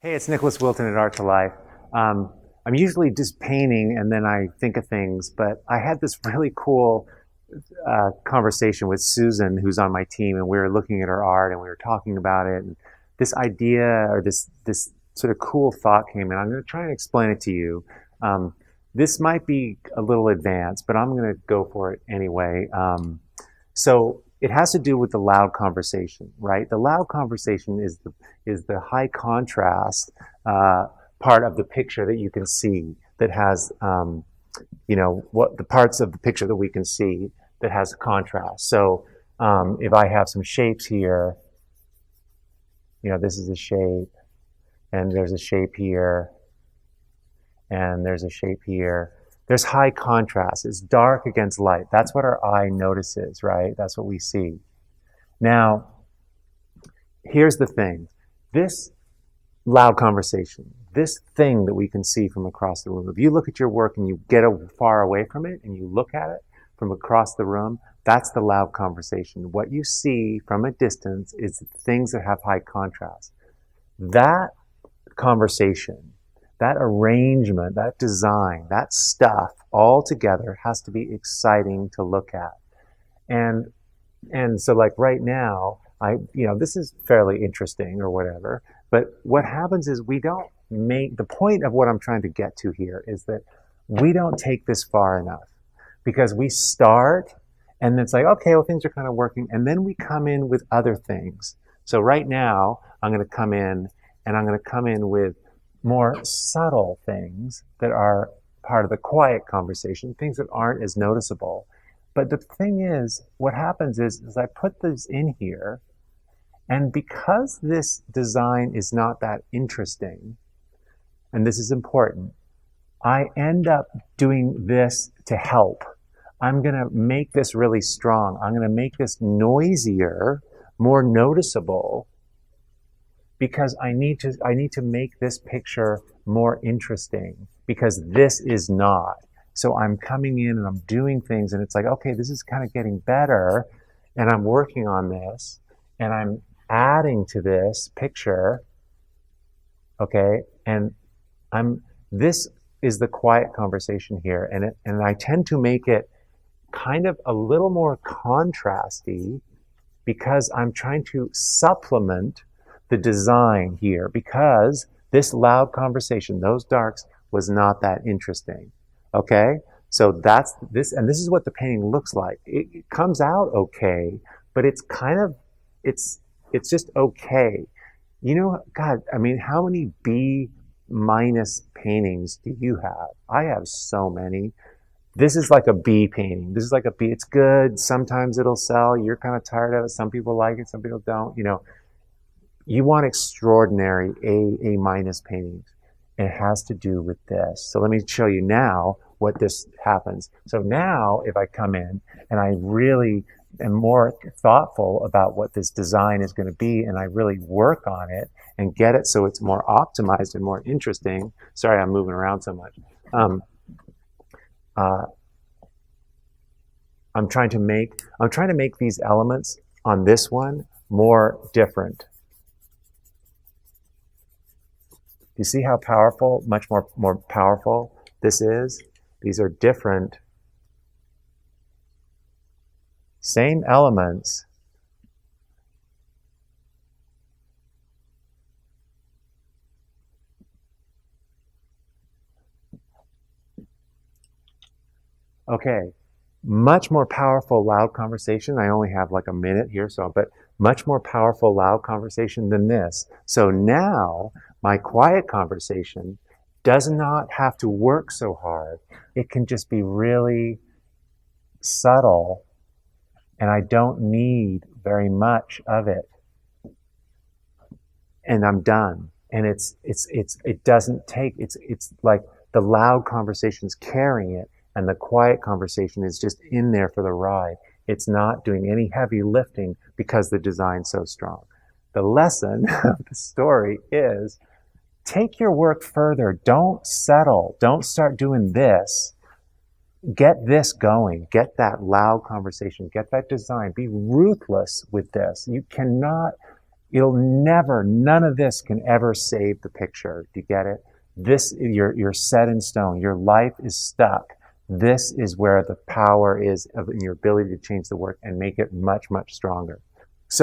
Hey, it's Nicholas Wilton at Art to Life. I'm usually just painting and then I think of things, but I had this really cool conversation with Susan, who's on my team, and we were looking at her art and we were talking about it. And this idea or this sort of cool thought came in. I'm going to try and explain it to you. This might be a little advanced, but I'm going to go for it anyway. So it has to do with the loud conversation, right? The loud conversation is the high contrast part of the picture that you can see that has what the parts of the picture that we can see that has contrast. So if I have some shapes here, this is a shape, and there's a shape here, and there's a shape here. There's high contrast. It's dark against light. That's what our eye notices, right? That's what we see. Now, here's the thing. This loud conversation, this thing that we can see from across the room, if you look at your work and you get far away from it and you look at it from across the room, that's the loud conversation. What you see from a distance is things that have high contrast. That conversation, that arrangement, that design, that stuff all together has to be exciting to look at. And so like right now, this is fairly interesting or whatever, but what happens is the point of what I'm trying to get to here is that we don't take this far enough because we start and it's like, okay, well, things are kind of working. And then we come in with other things. So right now I'm going to come in with more subtle things that are part of the quiet conversation, things that aren't as noticeable. But the thing is, what happens is I put this in here, and because this design is not that interesting, and this is important, I end up doing this to help. I'm going to make this really strong. I'm going to make this noisier, more noticeable, because I need to make this picture more interesting because this is not. So I'm coming in and I'm doing things and it's like, okay, this is kind of getting better and I'm working on this and I'm adding to this picture, okay? And this is the quiet conversation here and I tend to make it kind of a little more contrasty because I'm trying to supplement the design here because this loud conversation, those darks, was not that interesting. Okay? So that's this, and this is what the painting looks like. It comes out okay, but it's it's just okay. God, I mean, how many B- paintings do you have? I have so many. This is like a B painting. This is like a B. It's good. Sometimes it'll sell. You're kind of tired of it. Some people like it. Some people don't. You want extraordinary A- paintings. It has to do with this. So let me show you now what this happens. So now if I come in and I really am more thoughtful about what this design is going to be and I really work on it and get it so it's more optimized and more interesting. Sorry, I'm moving around so much. I'm trying to make these elements on this one more different. You see how powerful, much more powerful this is? These are different, same elements, okay, much more powerful loud conversation. I only have like a minute here, but much more powerful loud conversation than this. So now my quiet conversation does not have to work so hard. It can just be really subtle and I don't need very much of it. And I'm done. And it's like the loud conversation's carrying it and the quiet conversation is just in there for the ride. It's not doing any heavy lifting because the design's so strong. The lesson of the story is take your work further. Don't settle. Don't start doing this. Get this going. Get that loud conversation. Get that design. Be ruthless with this. You cannot It'll never, none of this can ever save the picture. Do you get it? This, you're set in stone. Your life is stuck. This is where the power is of your ability to change the work and make it much, much stronger.